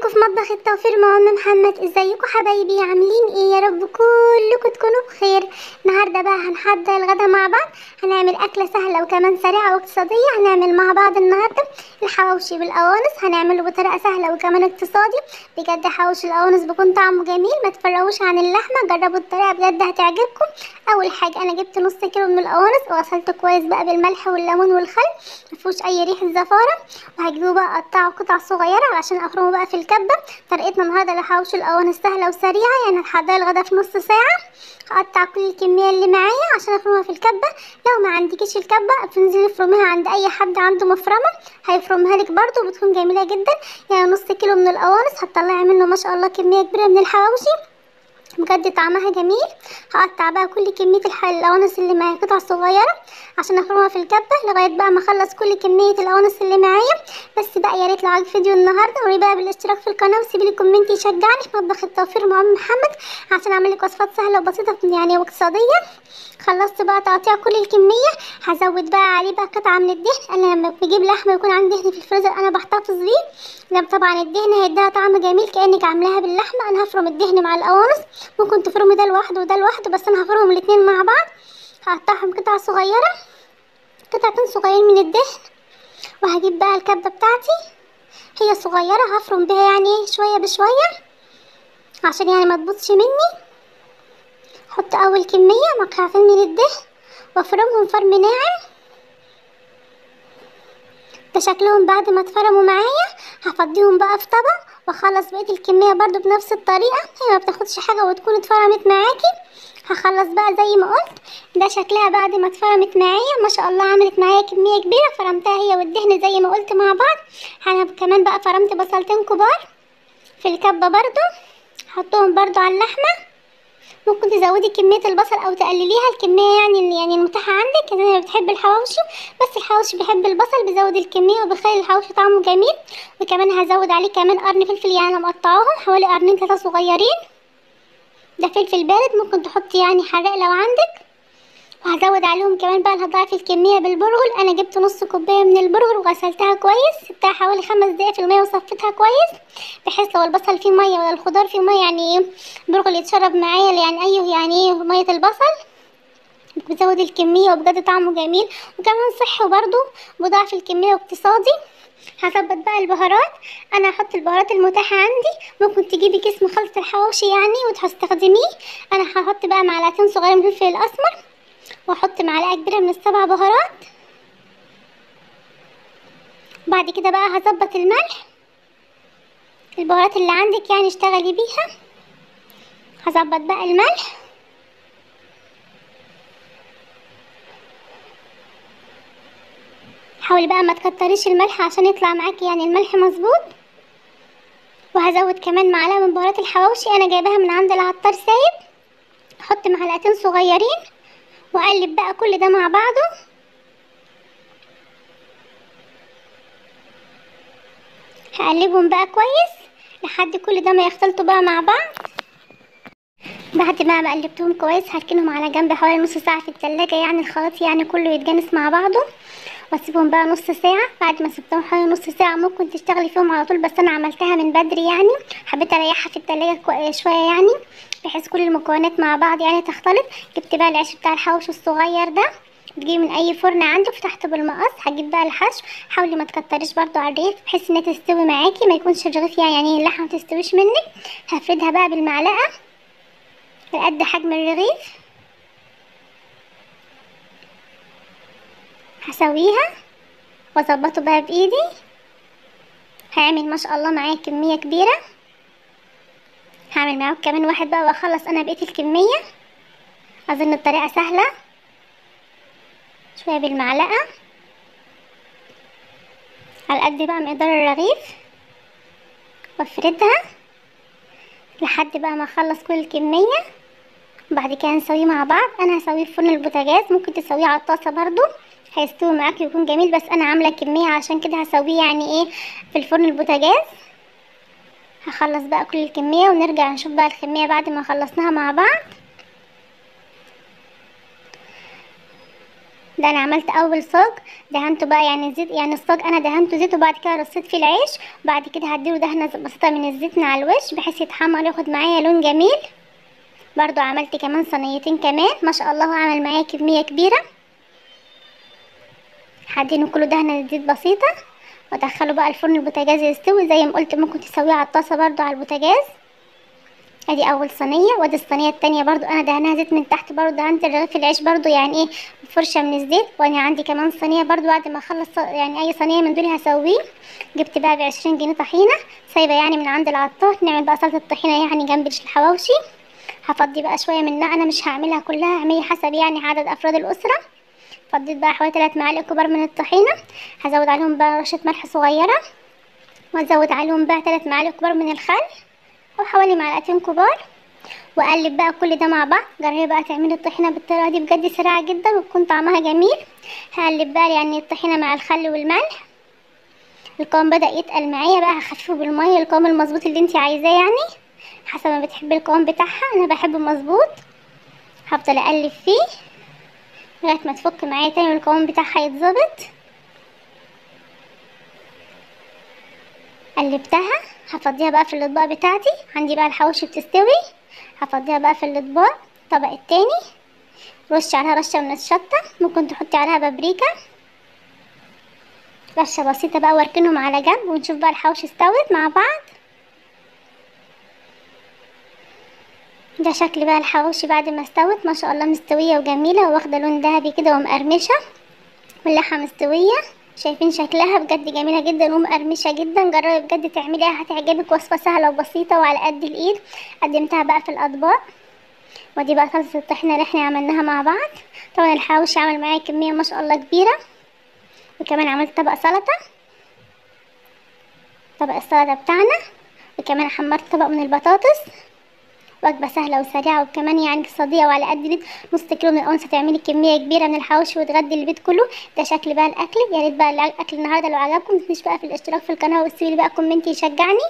معاكم في مطبخ التوفير مع ام محمد. ازيكم حبايبي؟ عاملين ايه؟ يا رب كلكم تكونوا بخير. النهارده بقى هنحضر الغدا مع بعض. هنعمل اكله سهله وكمان سريعه واقتصاديه. هنعمل مع بعض النهارده الحواوشي بالقوانص. هنعمله بطريقه سهله وكمان اقتصادي. بجد حواوشي القوانص بيكون طعمه جميل، ما تفرقوش عن اللحمه، جربوا الطريقه بجد هتعجبكم. اول حاجه انا جبت نص كيلو من القوانص وغسلته كويس بقى بالملح والليمون والخل، مفيهوش اي ريحه زفاره. وهجيبه بقى اقطعه قطع صغيره علشان افرمه بقى في الكبه. طريقتنا النهارده لحواوشي القوانص سهله وسريعه، يعني هحضر الغدا في نص ساعه. هقطع كل الكميه اللي معايا عشان افرمها في الكبه. لو ما عندكيش الكبه بتنزلي افرميها عند اي حد عنده مفرمه، هيفرمها لك برده بتكون جميله جدا. يعني نص كيلو من القوانص هتطلعي منه ما شاء الله كميه كبيره من الحواوشي، بجد طعمها جميل. هقطع بقى كل كميه القوانص اللي معايا قطع صغيره عشان افرمها في الكبه لغايه بقى ما اخلص كل كميه القوانص اللي معايا. بس بقى يا ريت لو عجبك فيديو النهارده قولي بقى بالاشتراك في القناه وسيبي لي كومنت يشجعني في مطبخ التوفير مع ام محمد عشان اعمل لك وصفات سهله وبسيطه يعني واقتصاديه. خلصت بقى تقطيع كل الكميه، هزود بقى عليه بقى قطعه من الدهن. انا لما بجيب لحمه يكون عندي دهن في الفريزر انا بحتفظ بيه، لما طبعا الدهن هيديها طعم جميل كانك عاملاها باللحمه. انا هفرم الدهن مع القوانص، ممكن تفرمي ده لوحده وده لوحده، بس انا هفرمهم الاتنين مع بعض. هقطعهم قطع صغيره، قطعتين صغيرين من الدهن. وهجيب بقى الكبه بتاعتي، هي صغيره هفرم بيها يعني شويه بشويه عشان يعني ما تبوظش مني. احط اول كميه مقطعتين من الدهن وافرمهم فرم ناعم. ده شكلهم بعد ما اتفرموا معايا. هفضيهم بقى في طبق واخلص بقيه الكميه برضو بنفس الطريقه، هي ما بتاخدش حاجه وتكون اتفرمت معاكي. هخلص بقى زي ما قلت. ده شكلها بعد ما اتفرمت معايا، ما شاء الله عملت معايا كميه كبيره. فرمتها هي والدهن زي ما قلت مع بعض. انا كمان بقى فرمت بصلتين كبار في الكبه برضو، هحطهم برضو على اللحمه. ممكن تزودي كمية البصل او تقلليها الكمية يعني المتاحة عندك، يعني انا بتحب الحواوشي بس الحواوشي بيحب البصل بزود الكمية وبيخلي الحواوشي طعمه جميل. وكمان هزود عليه كمان قرن فلفل، يعني انا مقطعاهم حوالي قرنين 3 صغيرين. ده فلفل بارد، ممكن تحطي يعني حراق لو عندك. وهزود عليهم كمان بقى هضاعف الكمية بالبرغل. انا جبت نص كوباية من البرغل وغسلتها كويس، سبتها حوالي 5 دقايق في المية وصفتها كويس، بحيث لو البصل فيه مية ولا الخضار فيه مية يعني البرغل يتشرب معايا يعني مية البصل. بزود الكمية وبجد طعمه جميل وكمان صحي برضو، بضاعف الكمية واقتصادي. هظبط بقى البهارات. انا هحط البهارات المتاحة عندي، ممكن تجيبي كيس من خلطة الحواوشي يعني وتستخدميه. انا هحط بقى معلقتين صغيرين من الفلفل الاسمر، واحط معلقه كبيره من السبع بهارات. بعد كده بقى هظبط الملح، البهارات اللي عندك يعني اشتغلي بيها. هظبط بقى الملح، حاولي بقى ما تكتريش الملح عشان يطلع معاكي يعني الملح مظبوط. وهزود كمان معلقه من بهارات الحواوشي، انا جايباها من عند العطار سايب. احط معلقتين صغيرين واقلب بقى كل ده مع بعضه. هقلبهم بقى كويس لحد كل ده ما يختلطوا بقى مع بعض. بعد ما قلبتهم كويس هركنهم على جنب حوالي نص ساعه في التلاجة، يعني الخليط يعني كله يتجانس مع بعضه. واسيبهم بقى نص ساعه. بعد ما سبتهم حوالي نص ساعه ممكن تشتغلي فيهم على طول، بس انا عملتها من بدري يعني حبيت اريحها في التلاجة شويه يعني بحيث كل المكونات مع بعض يعني تختلط. جبت بقى العيش بتاع الحواوشي الصغير ده، تجيبي من اي فرن عندك فتحته بالمقص. هجيب بقى الحشو، حاولي ما تكتريش برضو على الرغيف بحيث انها تستوي معاكي، ما يكونش الرغيف يعني اللحمه ما تستويش منك. هفردها بقى بالمعلقه قد حجم الرغيف، هسويها واظبطه بقى بايدي. هعمل ما شاء الله معايا كميه كبيره، هعمل معاهم كمان واحد بقى واخلص انا بقيه الكميه. اظن الطريقه سهله. شويه بالمعلقه على قد بقى مقدار الرغيف وافردها لحد بقى ما اخلص كل الكميه. بعد كده نسويه مع بعض. انا هسويه في فرن البوتاجاز، ممكن تسويه على الطاسه برضو هيستوي معاكي ويكون جميل، بس انا عامله كميه عشان كده هسويه يعني ايه في الفرن البوتاجاز. هخلص بقى كل الكميه ونرجع نشوف بقى الكميه بعد ما خلصناها مع بعض. ده انا عملت اول صاج، دهنته بقى يعني زيت، يعني الصاج انا دهنته زيت وبعد كده رصيت فيه العيش، وبعد كده هديله دهنه بسيطه من الزيت من على الوش بحيث يتحمر ياخد معايا لون جميل. برضو عملت كمان صينيتين كمان، ما شاء الله عمل معايا كميه كبيره. هدينه كله دهنه زيت بسيطه وادخله بقى الفرن البوتاجاز يستوي. زي ما قلت ممكن تسويه على الطاسه برضو على البوتاجاز. ادي اول صينيه، وادي الصينيه التانية برضو انا دهنها زيت من تحت، برضو دهنت رغيف العيش برضو يعني ايه فرشه من الزيت. وانا عندي كمان صينيه برضو بعد ما اخلص يعني اي صينيه من دول هسويه. جبت بقى ب20 جنيه طحينه سايبه يعني من عند العطار، نعمل بقى سلطه الطحينه يعني جنب الحواوشي. هفضي بقى شويه منها، انا مش هعملها كلها، اعملي حسب يعني عدد افراد الاسره. فضيت بقى حوالي 3 معالق كبار من الطحينه، هزود عليهم بقى رشه ملح صغيره، وازود عليهم بقى 3 معالق كبار من الخل او حوالي معلقتين كبار، واقلب بقى كل ده مع بعض. جربي بقى تعملي الطحينه بالطريقه دي بجد سريعه جدا وبتكون طعمها جميل. هقلب بقى يعني الطحينه مع الخل والملح. القوام بدا يتقل معايا بقى، هخففه بالميه القوام المظبوط اللي انت عايزاه يعني حسب ما بتحبي القوام بتاعها، انا بحبه مظبوط. هفضل اقلب فيه لغايه ما تفك معايا تاني والقوام بتاعها يتظبط. قلبتها، هفضيها بقى في الاطباق بتاعتي. عندي بقى الحواوشي بتستوي، هفضيها بقى في الاطباق. الطبق التاني رش عليها رشه من الشطه، ممكن تحطي عليها بابريكا رشه بسيطه بقى، واركنهم على جنب ونشوف بقى الحواوشي استوت مع بعض. ده شكل بقى الحواوشي بعد ما استوت، ما شاء الله مستويه وجميله واخده لون ذهبي كده ومقرمشه، واللحمه مستويه. شايفين شكلها بجد جميله جدا ومقرمشه جدا. جربي بجد تعمليها هتعجبك، وصفه سهله وبسيطه وعلى قد الايد. قدمتها بقى في الاطباق. ودي بقى صلصه الطحينه اللي احنا عملناها مع بعض. طبعا الحواوشي عمل معايا كميه ما شاء الله كبيره، وكمان عملت طبق سلطه، طبق السلطه بتاعنا، وكمان حمرت طبق من البطاطس. وجبه سهله وسريعه وكمان يعني اقتصاديه وعلى قد الايد. نص كيلو من القنص تعملي كميه كبيره من الحواوشي وتغدي البيت كله. ده شكل بقى الاكل. يا ريت بقى الاكل النهارده لو عجبكم متنسيش بقى في الاشتراك في القناه وتسيبي لي بقى كومنت يشجعني.